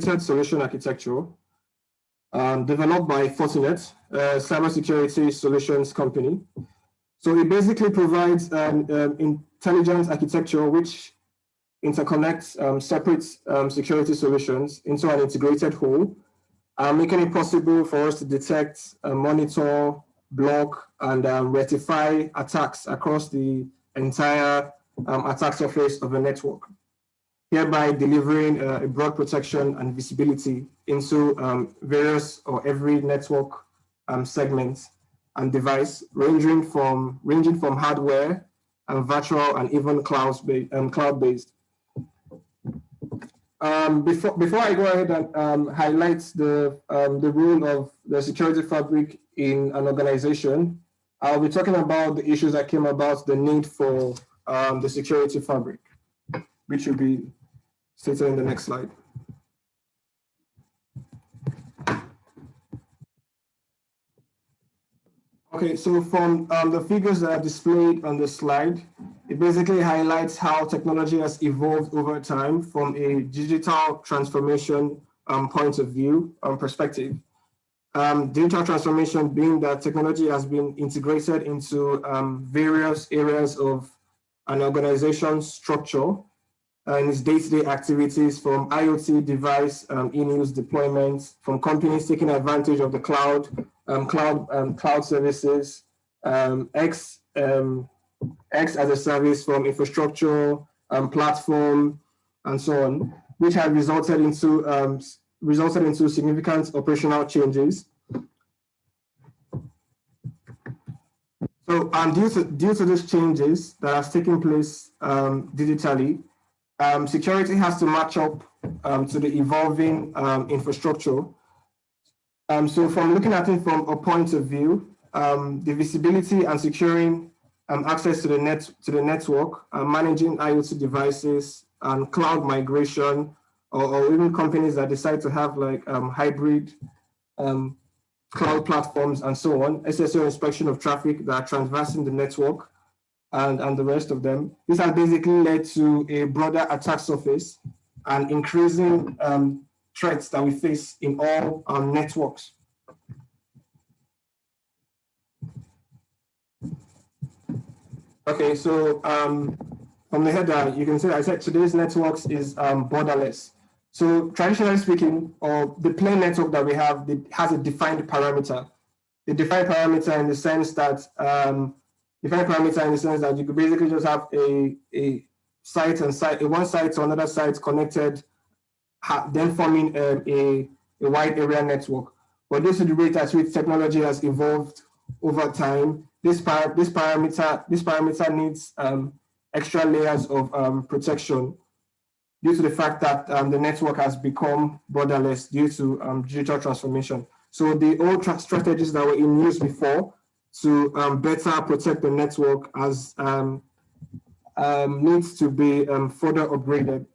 solution architecture developed by Fortinet, a cybersecurity solutions company. So it basically provides an intelligent architecture which interconnects separate security solutions into an integrated whole, making it possible for us to detect, monitor, block, and rectify attacks across the entire attack surface of a network, hereby delivering a broad protection and visibility into various or every network segment and device, ranging from hardware and virtual and even cloud-based. Before I go ahead and highlight the role of the security fabric in an organization, I'll be talking about the issues that came about the need for the security fabric, which will be stated in the next slide. Okay, so from the figures that are displayed on the slide, it basically highlights how technology has evolved over time from a digital transformation point of view perspective. Digital transformation being that technology has been integrated into various areas of an organization's structure and its day-to-day activities, from IoT device in-use deployments, from companies taking advantage of the cloud services, X as a service, from infrastructure, platform, and so on, which have resulted into significant operational changes. So, due to these changes that have taken place digitally, security has to match up to the evolving infrastructure. So from looking at it from a point of view, the visibility and securing access to the network, managing IoT devices and cloud migration, or even companies that decide to have like hybrid cloud platforms and so on, SSO inspection of traffic that are traversing the network, and the rest of them. This has basically led to a broader attack surface and increasing threats that we face in all networks. Okay, so from the header, you can see I said today's networks is borderless. So traditionally speaking, the plain network that we have has a defined parameter. The defined parameter in the sense that you could basically just have a one site to another site connected, then forming a wide area network. But due to the rate at which technology has evolved over time, this parameter needs extra layers of protection due to the fact that the network has become borderless due to digital transformation. So the old strategies that were in use before to better protect the network needs to be further upgraded.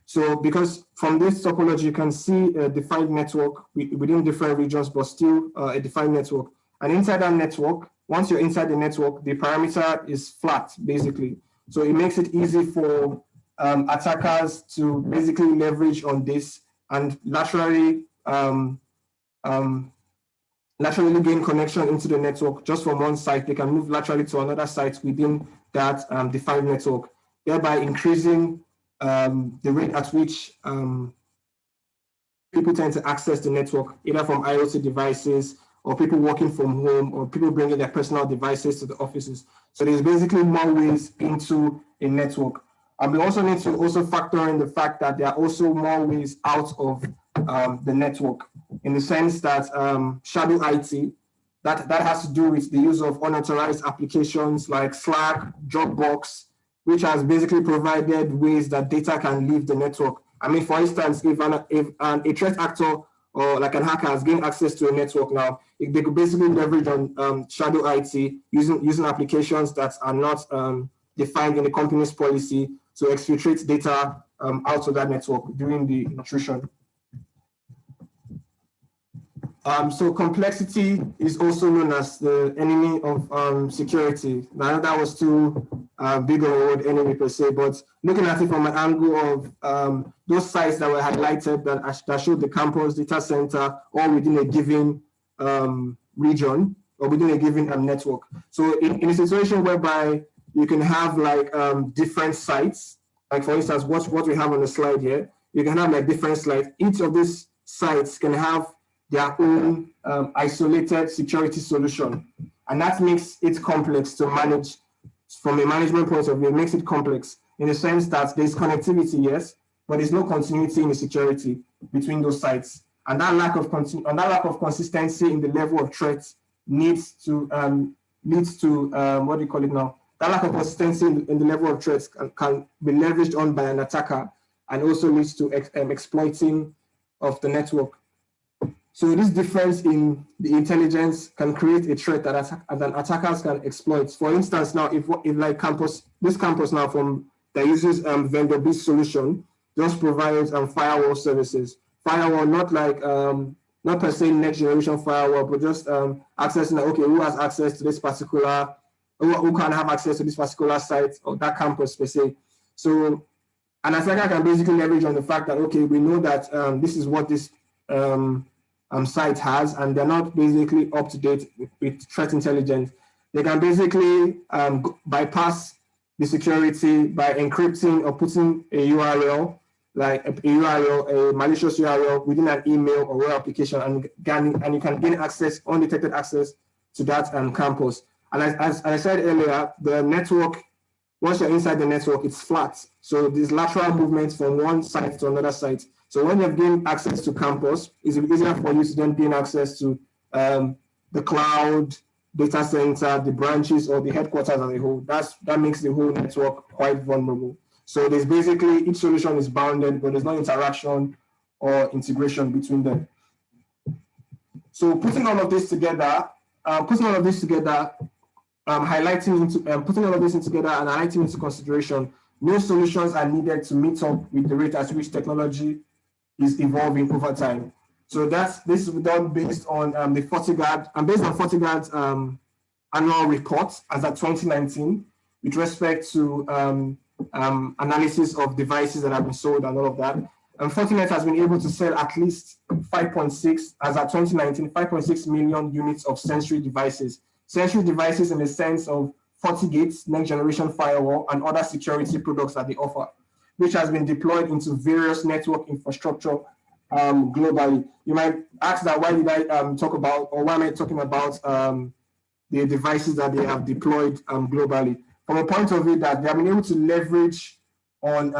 So because from this topology, you can see a defined network within different regions, but still a defined network. And inside that network, once you're inside the network, the parameter is flat, basically. So it makes it easy for attackers to basically leverage on this and laterally gain connection into the network just from one site. They can move laterally to another site within that defined network, thereby increasing the rate at which people tend to access the network, either from IoT devices or people working from home or people bringing their personal devices to the offices. So there's basically more ways into a network. And we also need to also factor in the fact that there are also more ways out of the network, in the sense that shadow IT, that has to do with the use of unauthorized applications like Slack, Dropbox, which has basically provided ways that data can leave the network. I mean, for instance, if a threat actor or like an hacker has gained access to a network now, they could basically leverage on shadow IT using applications that are not defined in the company's policy to exfiltrate data out of that network during the intrusion. So complexity is also known as the enemy of security. Now, that was to big or anyway per se, but looking at it from an angle of those sites that were highlighted that showed the campus, data center, all within a given region or within a given network. So in a situation whereby you can have like different sites, like for instance, what we have on the slide here, you can have like different sites. Each of these sites can have their own isolated security solution. And that makes it complex to manage from a management point of view. It makes it complex in the sense that there's connectivity, yes, but there's no continuity in the security between those sites. And that lack of consistency in the level of threats leads to what do you call it now? That lack of consistency in the level of threats can be leveraged on by an attacker and also leads to exploiting of the network. So this difference in the intelligence can create a threat that attackers can exploit. For instance, now if like this campus now that uses vendor-based solution just provides firewall services. Firewall, not like not per se next generation firewall, but just accessing like, okay, who has access to this particular, who can have access to this particular site or that campus per se. So an attacker can basically leverage on the fact that, okay, we know that this is what this site has, and they're not basically up to date with threat intelligence. They can basically bypass the security by encrypting or putting a URL, like a malicious URL within an email or web application, and you can gain access, undetected access to that campus. And as I said earlier, the network, once you're inside the network, it's flat. So there's lateral movements from one site to another site. So when you've gained access to campus, it's easier for you to then gain access to the cloud, data center, the branches, or the headquarters as a whole. That makes the whole network quite vulnerable. So there's basically, each solution is bounded, but there's no interaction or integration between them. So putting all of this together, putting all of this together and highlighting into consideration, no solutions are needed to meet up with the rate at which technology is evolving over time. So this is done based on the FortiGuard, and based on FortiGuard's annual report as at 2019 with respect to analysis of devices that have been sold and all of that. And Fortinet has been able to sell at least 5.6, as at 2019, 5.6 million units of Sentry devices. Sentry devices in the sense of FortiGates, next generation firewall, and other security products that they offer, which has been deployed into various network infrastructure globally. You might ask that, why did I talk about, or why am I talking about the devices that they have deployed globally? From a point of view that they have been able to leverage on,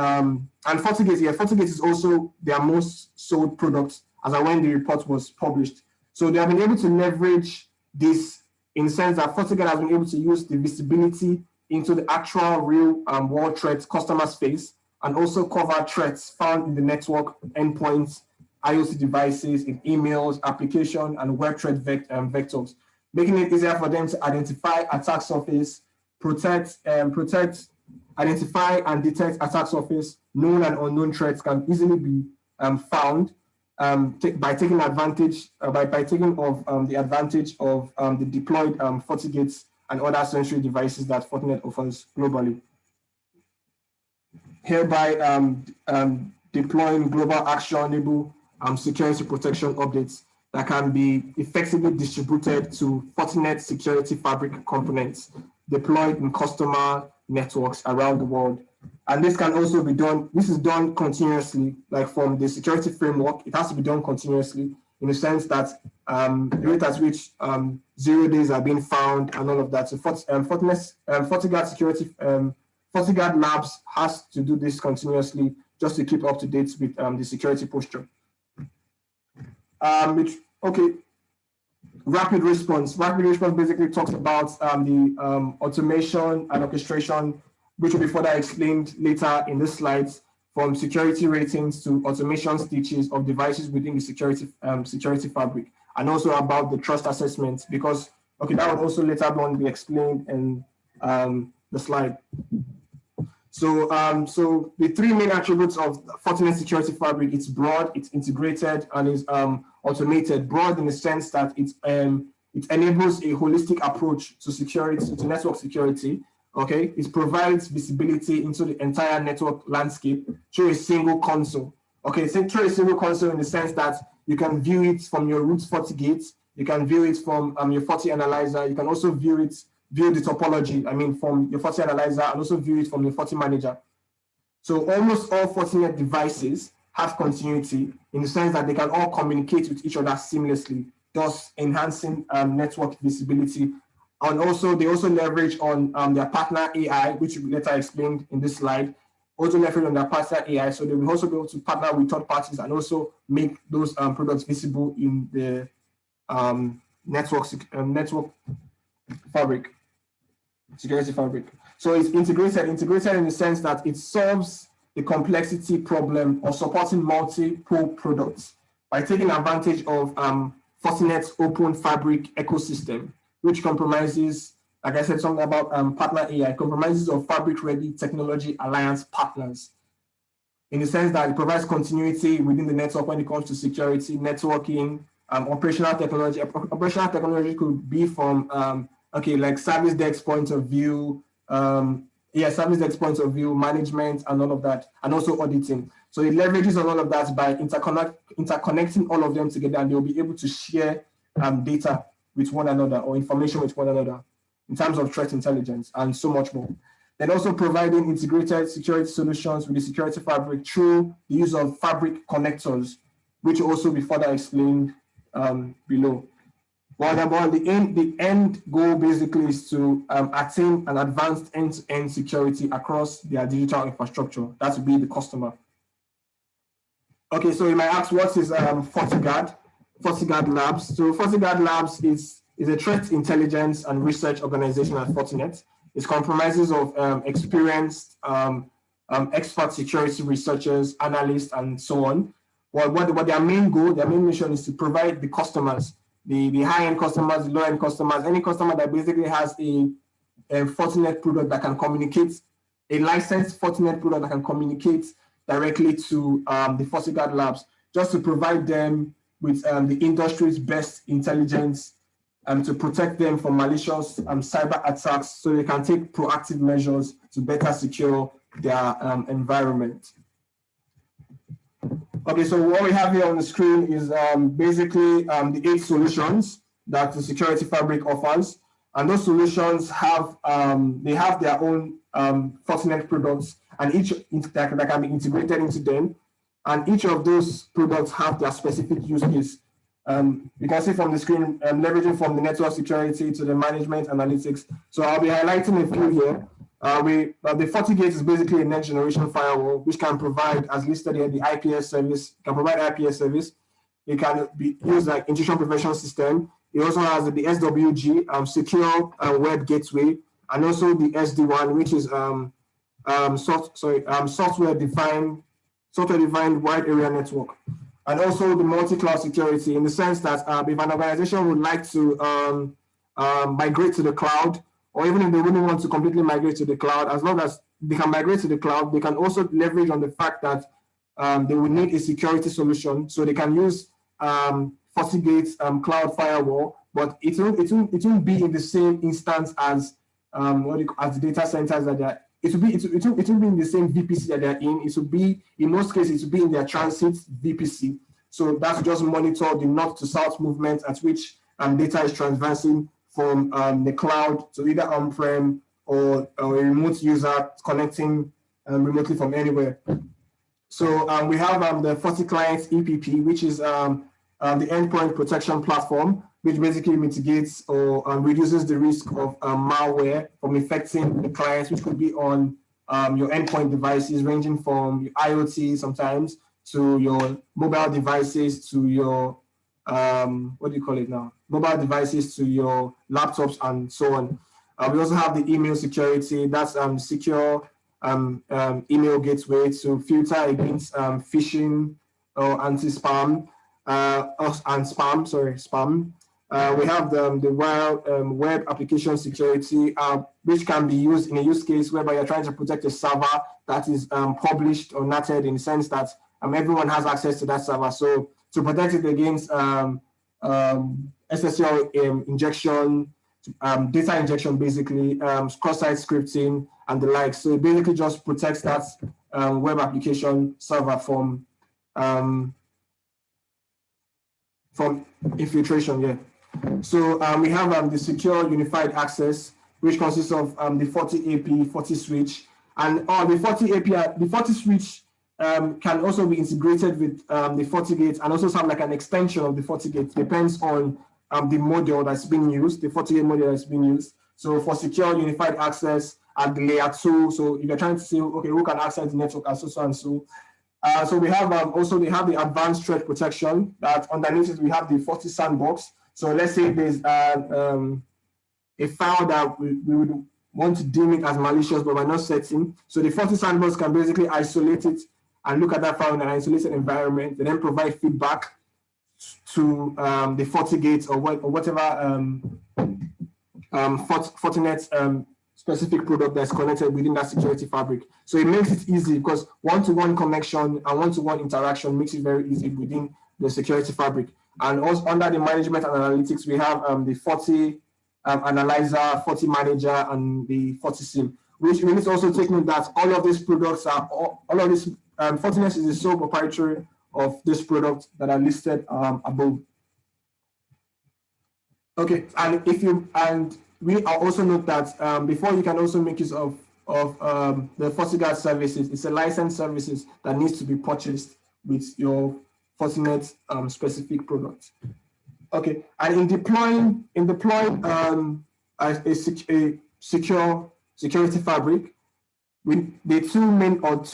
and FortiGate, yeah, FortiGate is also their most sold product as of when the report was published. So they have been able to leverage this in the sense that FortiGate has been able to use the visibility into the actual real world threats customers face, and also cover threats found in the network, endpoints, IoT devices, in emails, application, and web threat vectors, making it easier for them to identify attack surface, identify and detect attack surface. Known and unknown threats can easily be found by taking advantage of the advantage of the deployed FortiGates and other Sentry devices that Fortinet offers globally, hereby deploying global actionable security protection updates that can be effectively distributed to Fortinet security fabric components deployed in customer networks around the world. And this can also be done, this is done continuously, like from the security framework, it has to be done continuously in the sense that the rate at which 0 days are being found and all of that. So FortiGuard security, FortiGuard Labs has to do this continuously just to keep up to date with the security posture. Rapid response. Rapid response basically talks about the automation and orchestration, which will be further explained later in the slides, from security ratings to automation stitches of devices within the security fabric, and also about the trust assessment, because that will also later on be explained in the slide. So, the three main attributes of Fortinet security fabric: it's broad, it's integrated, and it's automated. Broad in the sense that it enables a holistic approach to security, to network security, Okay, it provides visibility into the entire network landscape through a single console. Okay, so through a single console in the sense that you can view it from your root FortiGate, you can view it from your Forti analyzer, you can also view the topology, from your Forti analyzer, and also view it from your Forti manager. So almost all Fortinet devices have continuity in the sense that they can all communicate with each other seamlessly, thus enhancing network visibility. And also, they also leverage on their partner AI, which we later explained in this slide, also leverage on their partner AI. So they will also be able to partner with third parties and also make those products visible in the network fabric, security fabric. So it's integrated in the sense that it solves the complexity problem of supporting multiple products by taking advantage of Fortinet's open fabric ecosystem, which compromises, like I said, something about partner AI, compromises of fabric-ready technology alliance partners, in the sense that it provides continuity within the network when it comes to security, networking, operational technology. Operational technology could be from like service desk point of view, service desk point of view, management, and all of that, and also auditing. So it leverages on all of that by interconnecting all of them together, and they'll be able to share data with one another or information with one another in terms of threat intelligence and so much more. Then also providing integrated security solutions with the security fabric through the use of fabric connectors, which will also be further explained below. Well, the end goal basically is to attain an advanced end-to-end security across their digital infrastructure. That would be the customer. Okay, so you might ask, what is FortiGuard? FortiGuard Labs. So FortiGuard Labs is a threat intelligence and research organization at Fortinet. It comprises of experienced expert security researchers, analysts, and so on. What their main goal, their main mission is to provide the customers, the high-end customers, the low-end customers, any customer that basically has a Fortinet product that can communicate, a licensed Fortinet product that can communicate directly to the FortiGuard Labs, just to provide them with the industry's best intelligence to protect them from malicious cyber attacks, so they can take proactive measures to better secure their environment. Okay, so what we have here on the screen is basically the 8 solutions that the Security Fabric offers, and those solutions have they have their own Fortinet products, and each that can be integrated into them, and each of those products have their specific use case. You can see from the screen, leveraging from the network security to the management analytics. So I'll be highlighting a few here. The FortiGate is basically a next generation firewall, which can provide, as listed here, the IPS service, can provide IPS service. It can be used like intrusion prevention system. It also has the SWG, secure web gateway, and also the SD-WAN, which is software defined wide area network. And also the multi-cloud security, in the sense that if an organization would like to migrate to the cloud, or even if they wouldn't want to completely migrate to the cloud, as long as they can migrate to the cloud, they can also leverage on the fact that they will need a security solution. So they can use FortiGate's cloud firewall, but it won't be in the same instance as the data centers that they're. It will be in the same VPC that they're in. It will be, in most cases, it will be in their transit VPC. So that's just monitor the north to south movement at which data is transversing from the cloud to either on-prem or a remote user connecting remotely from anywhere. So we have the FortiClient EPP, which is the endpoint protection platform, which basically mitigates or reduces the risk of malware from affecting the clients, which could be on your endpoint devices, ranging from your IoT sometimes to your mobile devices to your mobile devices to your laptops and so on. We also have the email security. That's secure email gateway to filter against phishing or anti-spam spam. We have the web application security, which can be used in a use case whereby you're trying to protect a server that is published or NATed, in the sense that everyone has access to that server. So to protect it against SSL injection, data injection, basically, cross-site scripting and the like. So it basically just protects that web application server from infiltration. Yeah. So we have the secure unified access, which consists of the FortiAP, FortiSwitch, and the FortiAPI, the FortiSwitch can also be integrated with the FortiGate and also have like an extension of the FortiGate. Depends on the module that's being used, the FortiGate module that's being used. So for secure unified access at the layer 2, so if you're trying to say, okay, who can access the network and so and so. So we have also they have the advanced threat protection that underneath it we have the Forti sandbox. So let's say there's a file that we would want to deem it as malicious, but we're not certain. So the Forti sandbox can basically isolate it and look at that file in an isolated environment, and then provide feedback to the FortiGate or whatever Fortinet specific product that's connected within that security fabric. So it makes it easy because one-to-one connection and one-to-one interaction makes it very easy within the security fabric. And also under the management and analytics, we have the Forti Analyzer, Forti Manager, and the Forti SIM, which we need to also take note that all of these products are, all of this, Fortinet is the sole proprietary of this product that are listed above. Okay, and we also note that before you can also make use of the FortiGuard services, it's a licensed services that needs to be purchased with your Fortinet specific product. Okay, and in deploying a secure security fabric, the two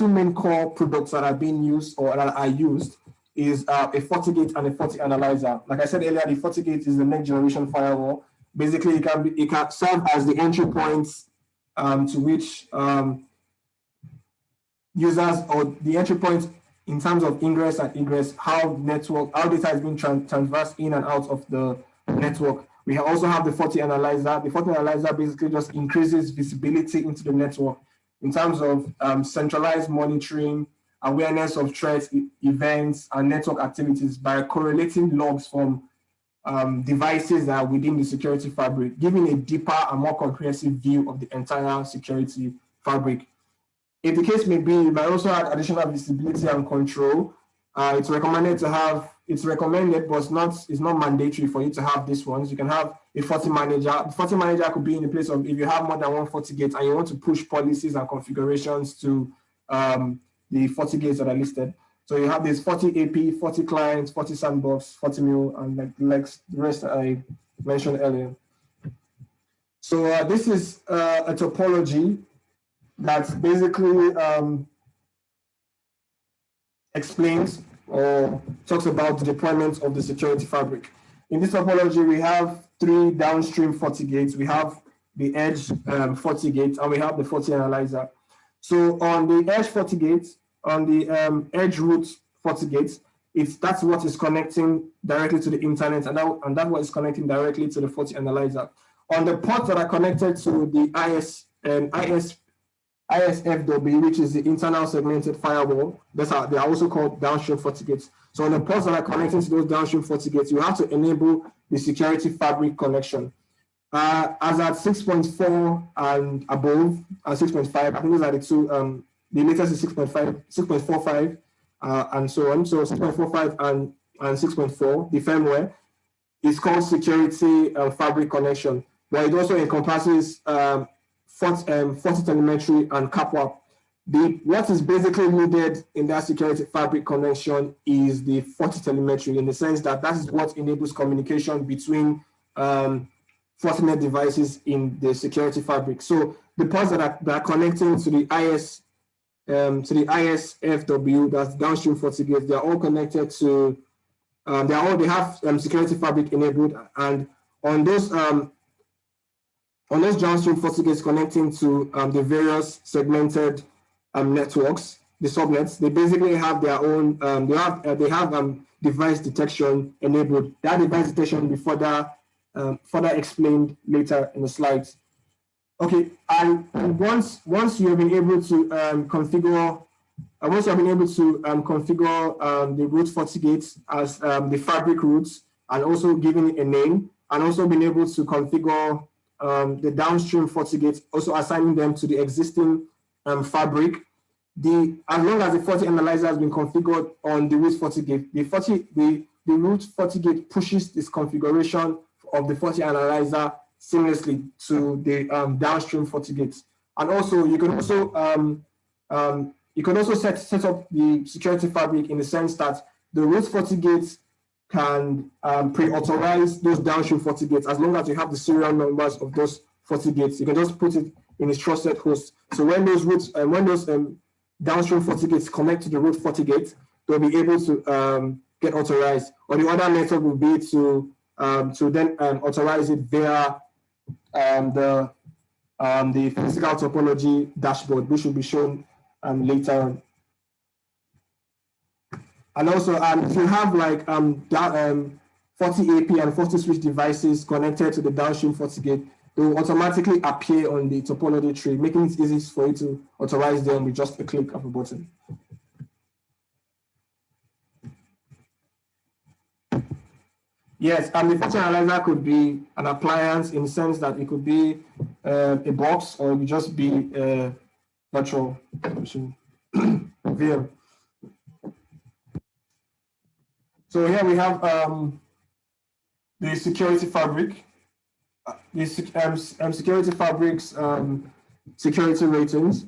main core products that are being used or that are used is a FortiGate and a Forti Analyzer. Like I said earlier, the FortiGate is the next generation firewall. Basically, it can serve as the entry points to which users, or the entry points in terms of ingress and egress, how data is being transversed in and out of the network. We also have the Forti Analyzer. The Forti Analyzer basically just increases visibility into the network in terms of centralized monitoring, awareness of threats, events, and network activities by correlating logs from devices that are within the security fabric, giving a deeper and more comprehensive view of the entire security fabric. If the case may be, you might also add additional visibility and control. It's recommended, but it's not mandatory for you to have these ones. You can have a Forti Manager. The Forti Manager could be in the place of, if you have more than one FortiGate and you want to push policies and configurations to the FortiGates that are listed. So you have this FortiAP, Forti Client, Forti Sandbox, FortiMill, and like the rest I mentioned earlier. So this is a topology that basically explains or talks about the deployment of the security fabric. In this topology, we have three downstream FortiGates. We have the edge FortiGate, and we have the Forti Analyzer. So on the edge FortiGate, on the edge root FortiGate, that's what is connecting directly to the internet, and that's what is connecting directly to the Forti Analyzer. On the ports that are connected to the ISFW, which is the internal segmented firewall, they are also called downstream FortiGates. So on the ports that are connecting to those downstream FortiGates, you have to enable the security fabric connection. As at 6.4 and above, 6.5, I think those are the two, the latest is 6.5, 6.45, and so on. So 6.45 and 6.4, the firmware, is called security fabric connection, but it also encompasses Forti telemetry and CAPWAP. What is basically needed in that security fabric connection is the Forti telemetry, in the sense that that is what enables communication between Fortinet devices in the security fabric. So the ports that are connecting to the ISFW, that's downstream FortiGate, they are all connected to, they have security fabric enabled, and on those downstream FortiGates connecting to the various segmented networks, the subnets, they basically have their own, they have device detection enabled. That device detection will be further explained later in the slides. Okay, and once you have been able to configure the root FortiGates as the fabric roots, and also giving it a name, and also been able to configure the downstream FortiGate, also assigning them to the existing fabric. As long as the Forti analyzer has been configured on the root FortiGate, the root FortiGate pushes this configuration of the Forti analyzer seamlessly to the downstream FortiGates. And also, you can also set up the security fabric in the sense that the root FortiGates can pre-authorize those downstream FortiGates as long as you have the serial numbers of those FortiGates. You can just put it in a trusted host. So when those downstream FortiGates connect to the root FortiGate, they'll be able to get authorized. Or the other method will be to then authorize it via the physical topology dashboard, which will be shown later on. And also, if you have like FortiAP and FortiSwitch devices connected to the downstream FortiGate, they will automatically appear on the topology tree, making it easy for you to authorize them with just a click of a button. Yes, and the Forti analyzer could be an appliance in the sense that it could be a box, or it could just be a virtual machine, VM. So here we have the security fabric. The security fabric's security ratings.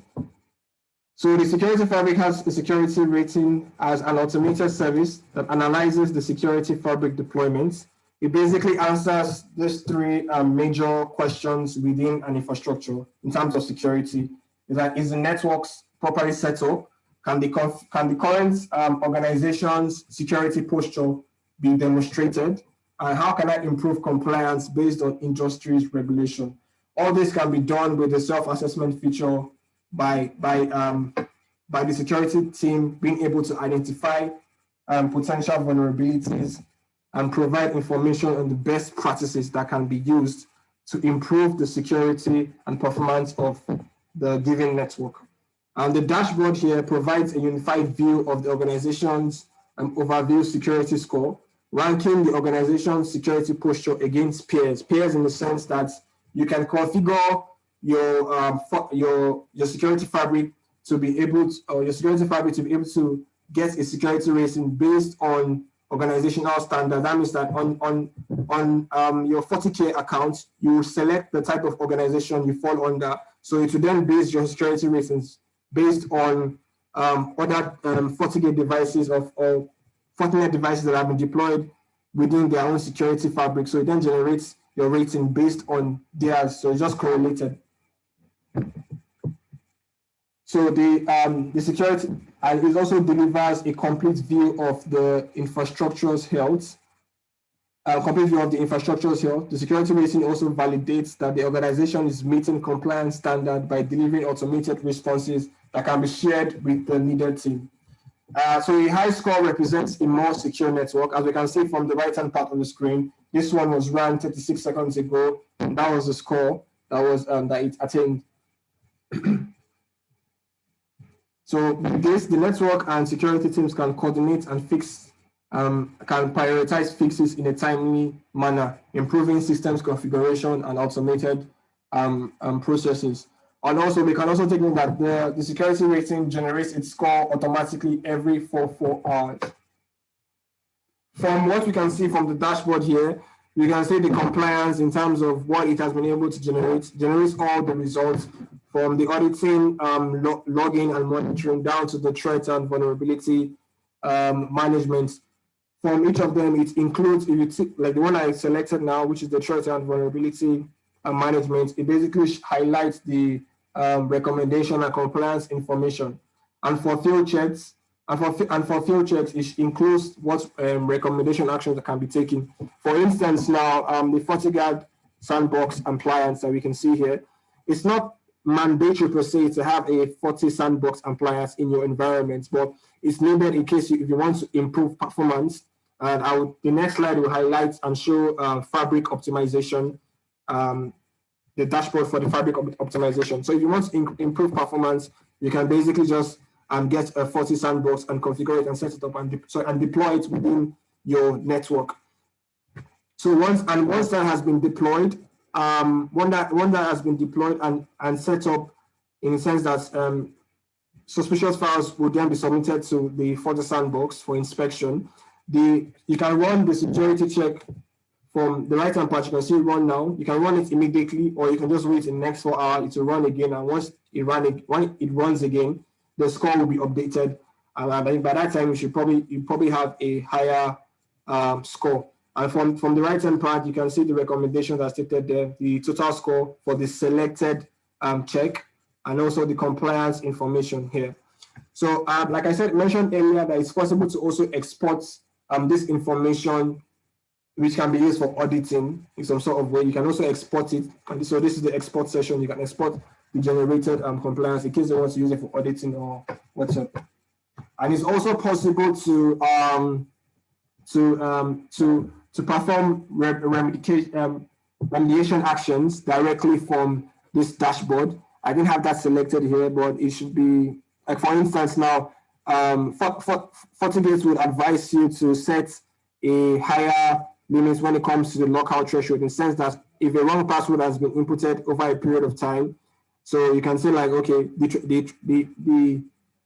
So the security fabric has a security rating as an automated service that analyzes the security fabric deployments. It basically answers these three major questions within an infrastructure in terms of security. Is the networks properly set up? Can the current organization's security posture be demonstrated? And how can I improve compliance based on industry's regulation? All this can be done with the self-assessment feature by the security team being able to identify potential vulnerabilities and provide information on the best practices that can be used to improve the security and performance of the given network. And the dashboard here provides a unified view of the organization's overview security score, ranking the organization's security posture against peers. Peers in the sense that you can configure your security fabric to be able to, get a security rating based on organizational standard. That means that on your FortiCare account, you will select the type of organization you fall under. So it will then base your security ratings based on other FortiGate devices or Fortinet devices that have been deployed within their own security fabric. So it then generates your rating based on theirs. So it's just correlated. So the security, and it also delivers a complete view of the infrastructure's health. Complete view of the infrastructure's health. The security rating also validates that the organization is meeting compliance standard by delivering automated responses that can be shared with the needed team. So a high score represents a more secure network. As we can see from the right-hand part of the screen, this one was run 36 seconds ago, and that was the score that was that it attained. So with this, the network and security teams can coordinate and can prioritize fixes in a timely manner, improving systems configuration and automated processes. And also, we can also take note that the security rating generates its score automatically every 4 hours. From what we can see from the dashboard here, we can see the compliance in terms of what it has been able to generates all the results from the auditing, logging and monitoring down to the threat and vulnerability management. From each of them, it includes, if you take, like the one I selected now, which is the threat and vulnerability management, it basically highlights the recommendation and compliance information. And for field checks, it includes what recommendation actions that can be taken. For instance, now the FortiGuard sandbox appliance that we can see here, it's not mandatory per se to have a Forti sandbox appliance in your environment, but it's needed in case if you want to improve performance. And the next slide will highlight and show fabric optimization, the dashboard for the fabric optimization. So if you want to improve performance, you can basically just get a Forti sandbox and configure it and set it up and deploy it within your network. So once that has been deployed, one that has been deployed and set up in the sense that suspicious files will then be submitted to the Fortinet sandbox for inspection. You can run the security check from the right hand part. You can see it run now. You can run it immediately, or you can just wait in the next 4 hours. It will run again, and once it runs again, the score will be updated. And I think by that time you probably have a higher score. And from the right hand part, you can see the recommendations that stated there, the total score for the selected check, and also the compliance information here. So like I mentioned earlier, that it's possible to also export this information, which can be used for auditing in some sort of way. You can also export it. And so this is the export session. You can export the generated compliance in case you want to use it for auditing or whatsoever. And it's also possible to perform remediation actions directly from this dashboard. I didn't have that selected here, but it should be, like, for instance, now Fortinet would advise you to set a higher limit when it comes to the lockout threshold, in the sense that if a wrong password has been inputted over a period of time, so you can say, like, okay, the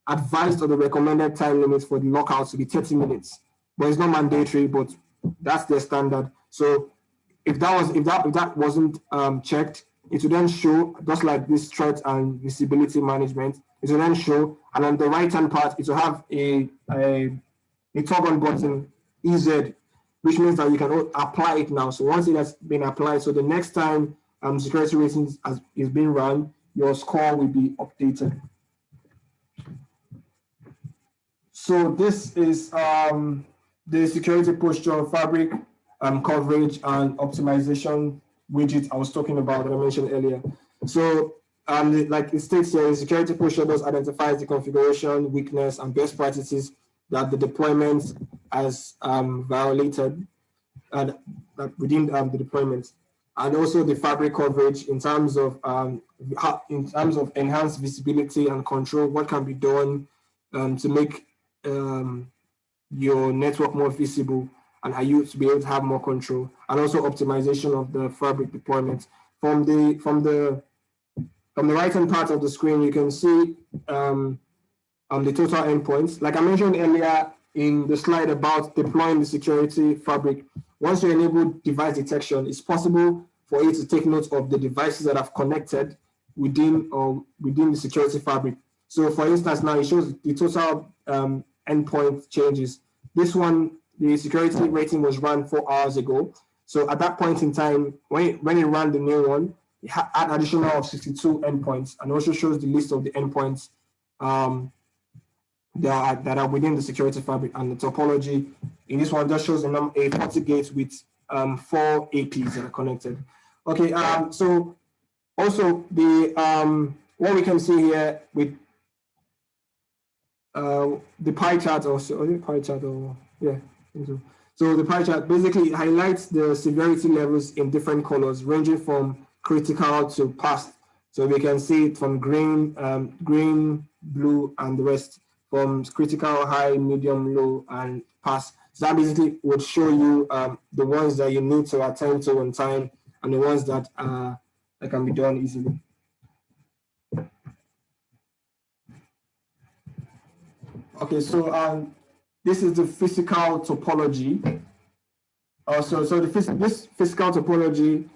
advised or the recommended time limit for the lockout to be 30 minutes, but it's not mandatory, but that's their standard. So if that wasn't checked, it will then show, just like this threat and visibility management, it will then show, and on the right hand part, it will have a toggle button, EZ, which means that you can apply it now. So once it has been applied, so the next time security ratings is being run, your score will be updated. So this is the security posture fabric coverage and optimization widget I was talking about that I mentioned earlier. So like it states here, the security posture does identifies the configuration, weakness, and best practices that the deployment has violated and within the deployment, and also the fabric coverage in terms of enhanced visibility and control, what can be done to make your network more visible and how you to be able to have more control, and also optimization of the fabric deployment. From the right hand part of the screen, you can see the total endpoints. Like I mentioned earlier in the slide about deploying the security fabric, once you enable device detection, it's possible for you to take note of the devices that have connected within the security fabric. So for instance, now it shows the total endpoint changes. This one, the security rating was run 4 hours ago. So at that point in time, when it ran the new one, it had an additional of 62 endpoints, and also shows the list of the endpoints that are within the security fabric, and the topology. In this one, just shows a FortiGate with 4 APs that are connected. Okay, so also the what we can see here with the pie chart, or pie chart, or yeah. So the pie chart basically highlights the severity levels in different colors, ranging from critical to past. So we can see it from green, blue, and the rest, from critical, high, medium, low, and past. So that basically would show you the ones that you need to attend to on time, and the ones that can be done easily. Okay, so this is the physical topology. So this physical topology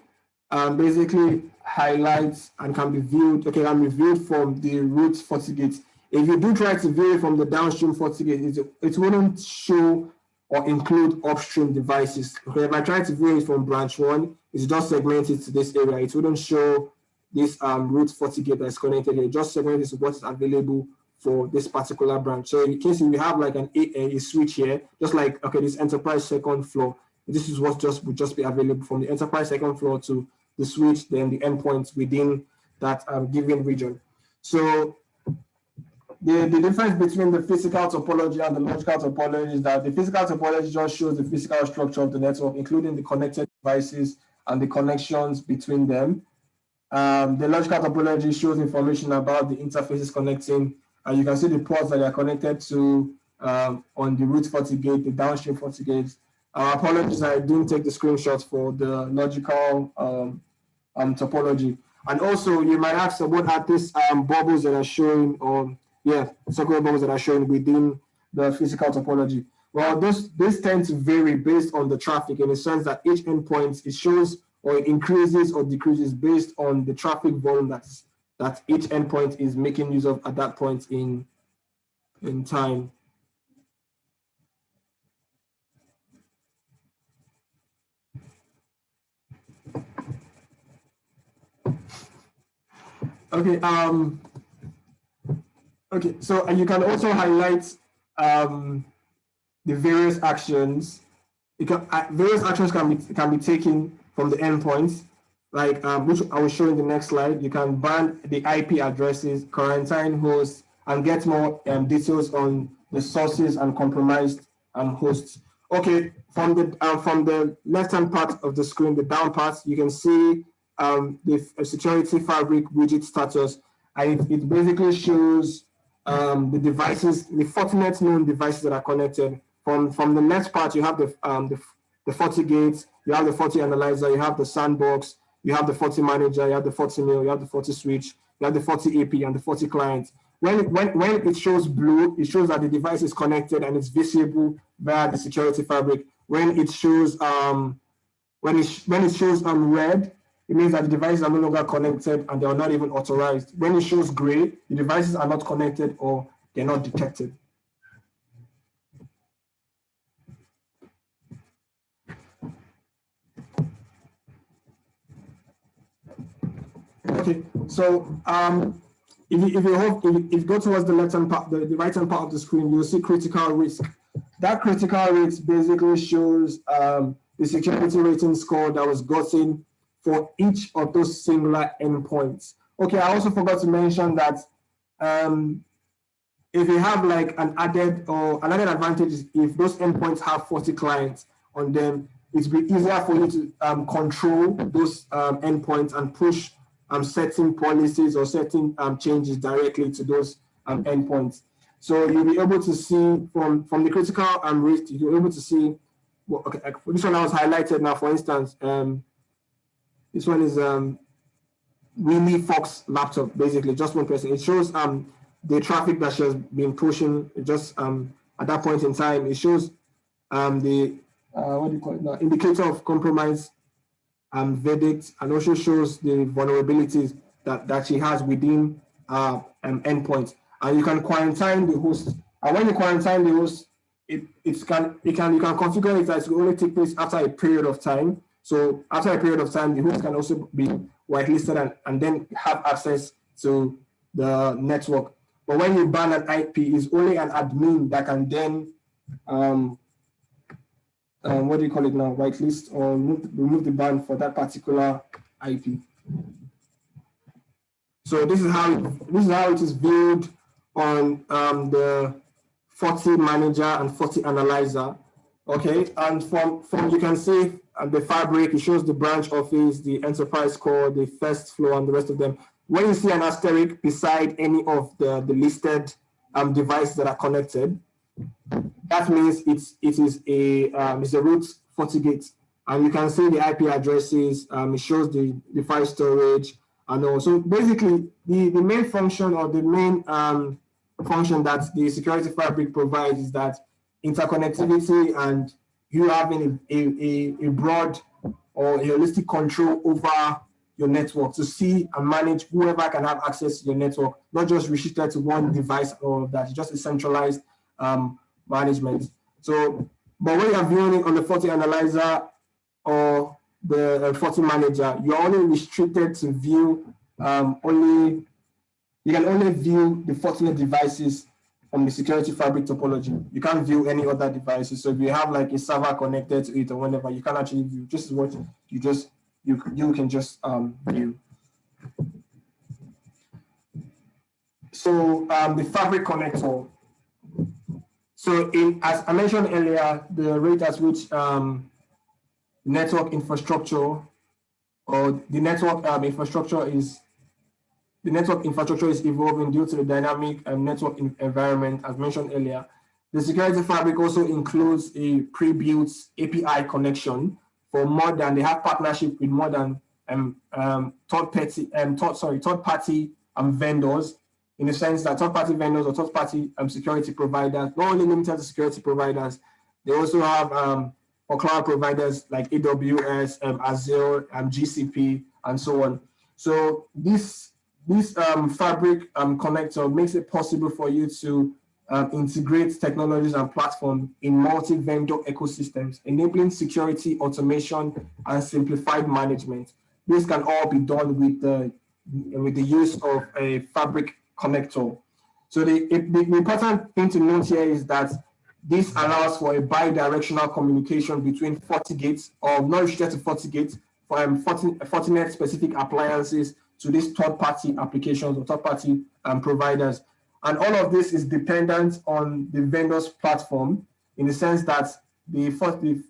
basically highlights and can be viewed. Okay, can be viewed from the root FortiGate. If you do try to view it from the downstream FortiGate, it wouldn't show or include upstream devices. Okay, if I try to view it from branch 1, it's just segmented to this area. It wouldn't show this root FortiGate that's connected here. It just segmented to what's available for this particular branch. So in case you have like a switch here, just like, okay, this enterprise second floor, this is what would just be available from the enterprise second floor to the switch, then the endpoints within that given region. So the difference between the physical topology and the logical topology is that the physical topology just shows the physical structure of the network, including the connected devices and the connections between them. The logical topology shows information about the interfaces connecting. You can see the ports that are connected to on the root FortiGate, the downstream FortiGates. Apologies, I didn't take the screenshots for the logical topology. And also, you might ask, what are these bubbles that are showing, or circular bubbles that are showing within the physical topology? Well, this tend to vary based on the traffic, in the sense that each endpoint, it shows or it increases or decreases based on the traffic volume that each endpoint is making use of at that point in time. Okay. Okay. So you can also highlight the various actions. Various actions can be taken from the endpoints, like which I will show in the next slide. You can ban the IP addresses, quarantine hosts, and get more details on the sources and compromised hosts. Okay, from the left-hand part of the screen, the down part, you can see the security fabric widget status, and it basically shows the devices, the Fortinet known devices that are connected. From the left part, you have the FortiGate, you have the Forti Analyzer, you have the Sandbox, you have the Forti Manager, you have the FortiMail, you have the Forti Switch, you have the Forti AP and the Forti Client. When it shows blue, it shows that the device is connected and it's visible via the security fabric. When it shows red, it means that the devices are no longer connected and they are not even authorized. When it shows gray, the devices are not connected or they're not detected. Okay, so if you go towards the left hand part, the right hand part of the screen, you'll see critical risk. That critical risk basically shows the security rating score that was gotten for each of those singular endpoints. Okay, I also forgot to mention that if you have like an added advantage is if those endpoints have 40 clients on them, it's be easier for you to control those endpoints and push certain policies or certain changes directly to those endpoints. So you'll be able to see from the critical risk, you'll be able to see, well, okay, this one I was highlighted now, for instance, this one is Willie Fox laptop, basically, just one person. It shows the traffic that she has been pushing just at that point in time. It shows the, what do you call it now, indicator of compromise verdict, and also shows the vulnerabilities that she has within endpoints. And you can quarantine the host. And when you quarantine the host, you can configure it that it will only take place after a period of time. So after a period of time, the host can also be whitelisted and then have access to the network. But when you ban an IP, it's only an admin that can then what do you call it now, whitelist or remove the ban for that particular IP. So this is how it is viewed on the Forti Manager and Forti Analyzer. Okay, and from you can see the fabric, it shows the branch office, the enterprise core, the first floor, and the rest of them. When you see an asterisk beside any of the listed devices that are connected, that means it is a root FortiGate, and you can see the IP addresses. It shows the file storage, and also basically the main function or the main function that the security fabric provides is that interconnectivity and you having a broad or a holistic control over your network to see and manage whoever can have access to your network, not just restricted to one device or that, it's just a centralized management. So, but when you're viewing it on the Forti Analyzer or the Forti Manager, you're only restricted to view you can only view the Fortinet devices from the security fabric topology. You can't view any other devices. So if you have like a server connected to it or whatever, you can actually view just what you can just view. So the fabric connector. So as I mentioned earlier, the rate at which network infrastructure or the network infrastructure is evolving due to the dynamic network environment, as mentioned earlier. The security fabric also includes a pre-built API connection for they have partnership with more than third-party vendors, in the sense that third-party vendors or third-party security providers, not only limited to security providers, they also have for cloud providers like AWS, Azure, GCP, and so on. So this Fabric connector makes it possible for you to integrate technologies and platforms in multi-vendor ecosystems, enabling security, automation, and simplified management. This can all be done with the use of a Fabric connector. So the important thing to note here is that this allows for a bi-directional communication between FortiGates, or not restricted to FortiGates, for Fortinet-specific appliances to these third-party applications or third-party providers. And all of this is dependent on the vendor's platform, in the sense that the Fortinet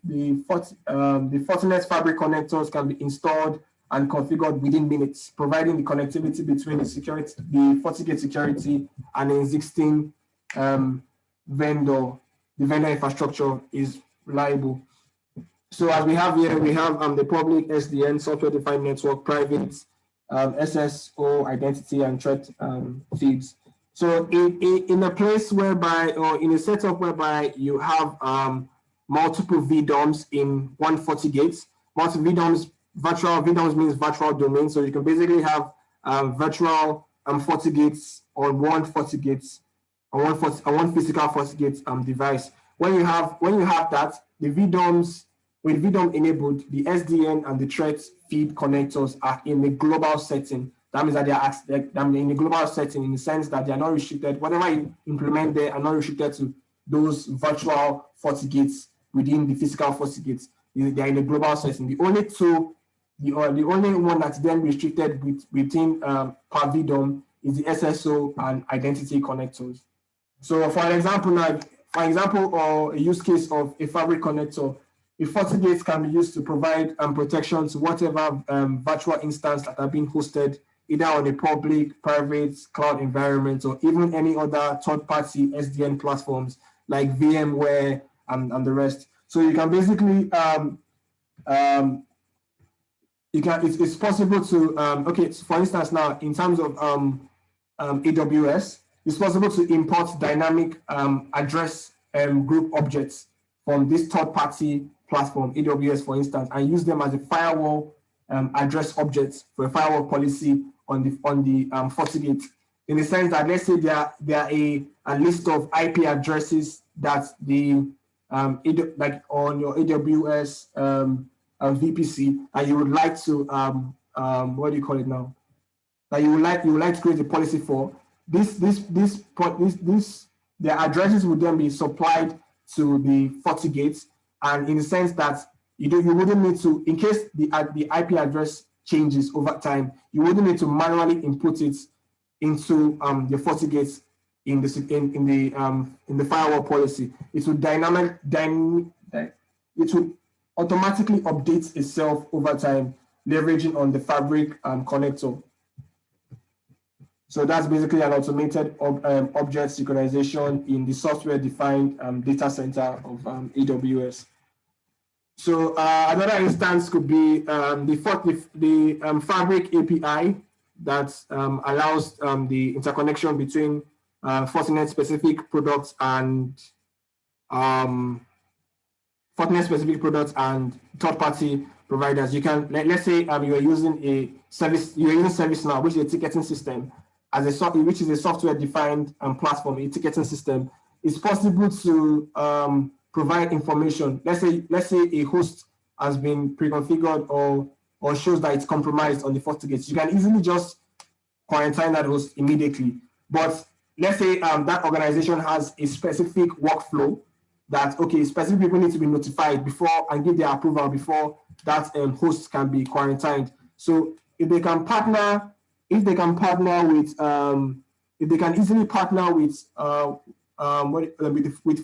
Fabric connectors can be installed and configured within minutes, providing the connectivity between the FortiGate security and the existing vendor. The vendor infrastructure is reliable. So as we have here, we have the public SDN, software-defined network, private SSO, identity and threat feeds. So in a place whereby, or in a setup whereby you have multiple VDOMs in one FortiGate, multiple VDOMs, virtual VDOMs means virtual domain. So you can basically have virtual FortiGates on one FortiGate, on one physical FortiGate device. When you have that, the VDOMs, with VDOM enabled, the SDN and the threat feed connectors are in a global setting. That means that they are in a global setting, in the sense that they are not restricted. Whatever you implement there are not restricted to those virtual FortiGates within the physical FortiGates. They are in a global setting. The only one that's then restricted within per VDOM is the SSO and identity connectors. So for example, or a use case of a Fabric connector, a FortiGate can be used to provide protection to whatever virtual instance that are being hosted either on a public, private, cloud environment, or even any other third-party SDN platforms like VMware and the rest. So you can basically, it's possible to, okay, so for instance now, in terms of AWS, it's possible to import dynamic address group objects from this third-party platform, AWS, for instance, and use them as a firewall address objects for a firewall policy on the FortiGate. In the sense that, let's say there are a list of IP addresses that the like on your AWS VPC, and you would like to what do you call it now? That you would like to create a policy for the addresses would then be supplied to the FortiGate, and in the sense that you wouldn't need to, in case the IP address changes over time, you wouldn't need to manually input it into the FortiGate in the firewall policy. It would it would automatically update itself over time, leveraging on the Fabric connector. So that's basically an automated object synchronization in the software-defined data center of AWS. So another instance could be the Fabric API that allows the interconnection between Fortinet-specific products and third-party providers. You can, let's say you're using ServiceNow, which is a ticketing system, which is a software-defined platform, a ticketing system. It's possible to provide information. Let's say a host has been pre-configured or shows that it's compromised on the FortiGate. You can easily just quarantine that host immediately. But let's say that organization has a specific workflow that, okay, specific people need to be notified before and give their approval before that host can be quarantined. So if they can easily partner with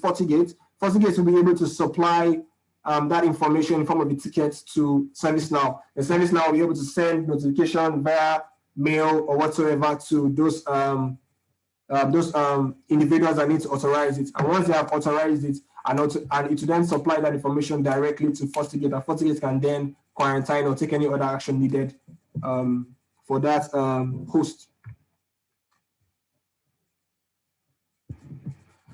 FortiGate, FortiGate will be able to supply that information in form of the tickets to ServiceNow. And ServiceNow will be able to send notification via mail or whatsoever to those individuals that need to authorize it. And once they have authorized it, and it will then supply that information directly to FortiGate, and FortiGate can then quarantine or take any other action needed host.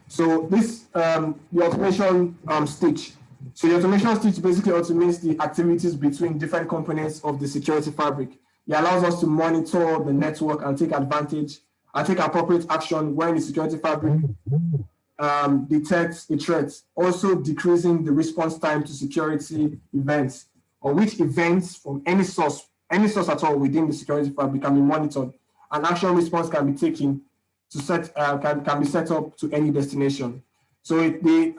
So this the automation stage. So the automation stage basically automates the activities between different components of the security fabric. It allows us to monitor the network and take advantage and take appropriate action when the security fabric detects a threat, also decreasing the response time to security events, or which events from any source at all within the security fabric can be monitored, and action response can be taken to can be set up to any destination. So the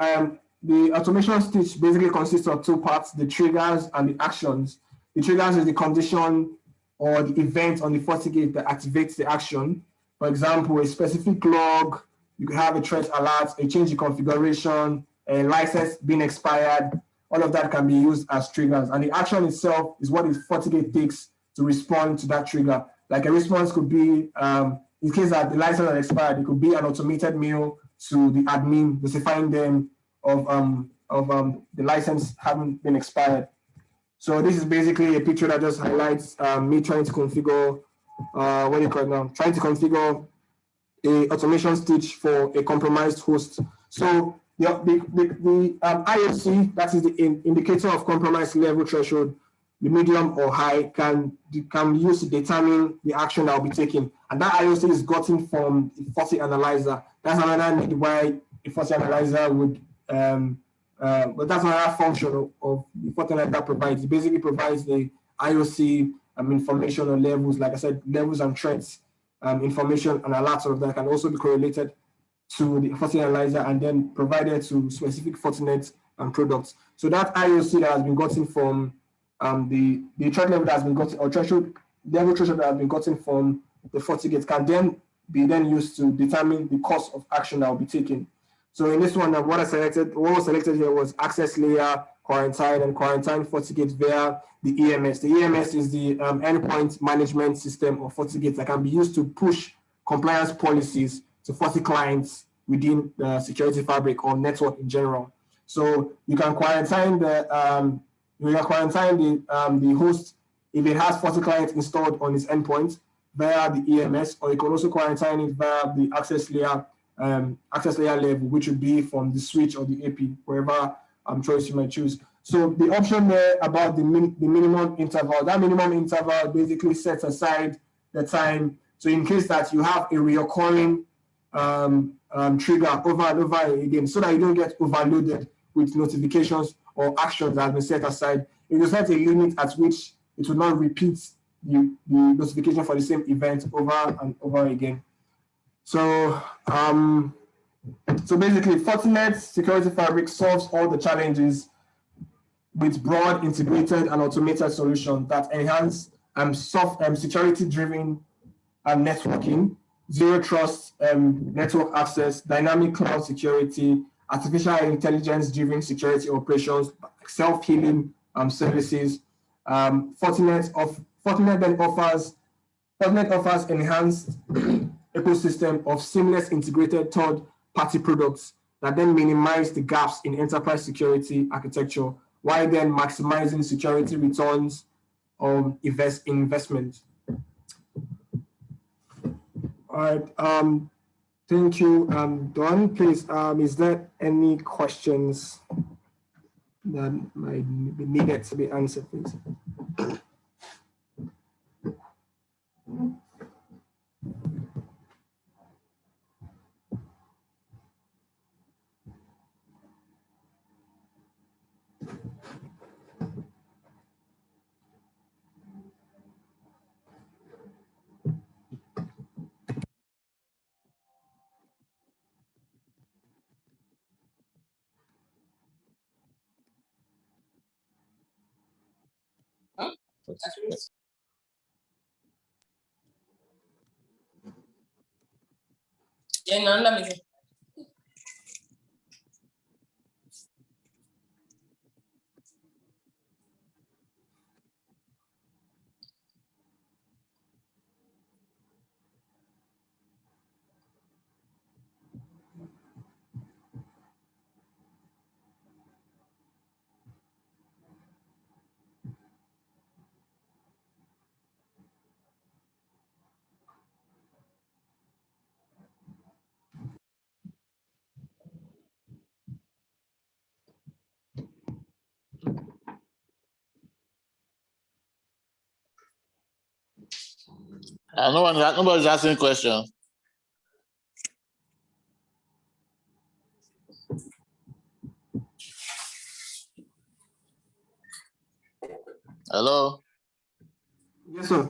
automation stitch basically consists of two parts: the triggers and the actions. The triggers is the condition or the event on the FortiGate that activates the action. For example, a specific log, you could have a threat alert, a change in configuration, a license being expired. All of that can be used as triggers. And the action itself is what the FortiGate takes to respond to that trigger. Like a response could be, in case that the license has expired, it could be an automated mail to the admin notifying them of the license having been expired. So this is basically a picture that just highlights me trying to configure, what do you call it now? Trying to configure a automation stitch for a compromised host. So the IOC, that is the indicator of compromise level threshold, the medium or high, can be used to determine the action that will be taken. And that IOC is gotten from the Forti analyzer. That's another need why a Forti analyzer would, but that's another function of the Fortinet that provides. It basically provides the IOC information on levels, like I said, levels and threats. Information and alerts of that can also be correlated to the Fortinet analyzer and then provided to specific Fortinet products. So that IOC that has been gotten from the threat level that has been gotten, or threshold that has been gotten from the FortiGate can then be used to determine the course of action that will be taken. So in this one, what was selected here was access layer, quarantine, and quarantine FortiGate via the EMS. The EMS is the endpoint management system of FortiGate that can be used to push compliance policies to Forti clients within the security fabric or network in general. So you can quarantine the host if it has Forti clients installed on its endpoint via the EMS, or you can also quarantine it via the access layer level, which would be from the switch or the AP, wherever choice you might choose. So the option there about the minimum interval, that minimum interval basically sets aside the time. So in case that you have a recurring trigger over and over again, so that you don't get overloaded with notifications or actions that have been set aside, it will set a limit at which it will not repeat the notification for the same event over and over again. So basically, Fortinet Security Fabric solves all the challenges with broad, integrated, and automated solutions that enhance security-driven networking, zero trust network access, dynamic cloud security, artificial intelligence-driven security operations, self-healing services. Fortinet then offers enhanced ecosystem of seamless integrated third-party products that then minimize the gaps in enterprise security architecture, while then maximizing security returns on investment. All right. Thank you, Don. Please, is there any questions that might be needed to be answered, please? Nobody's asking questions. Hello? Yes, sir.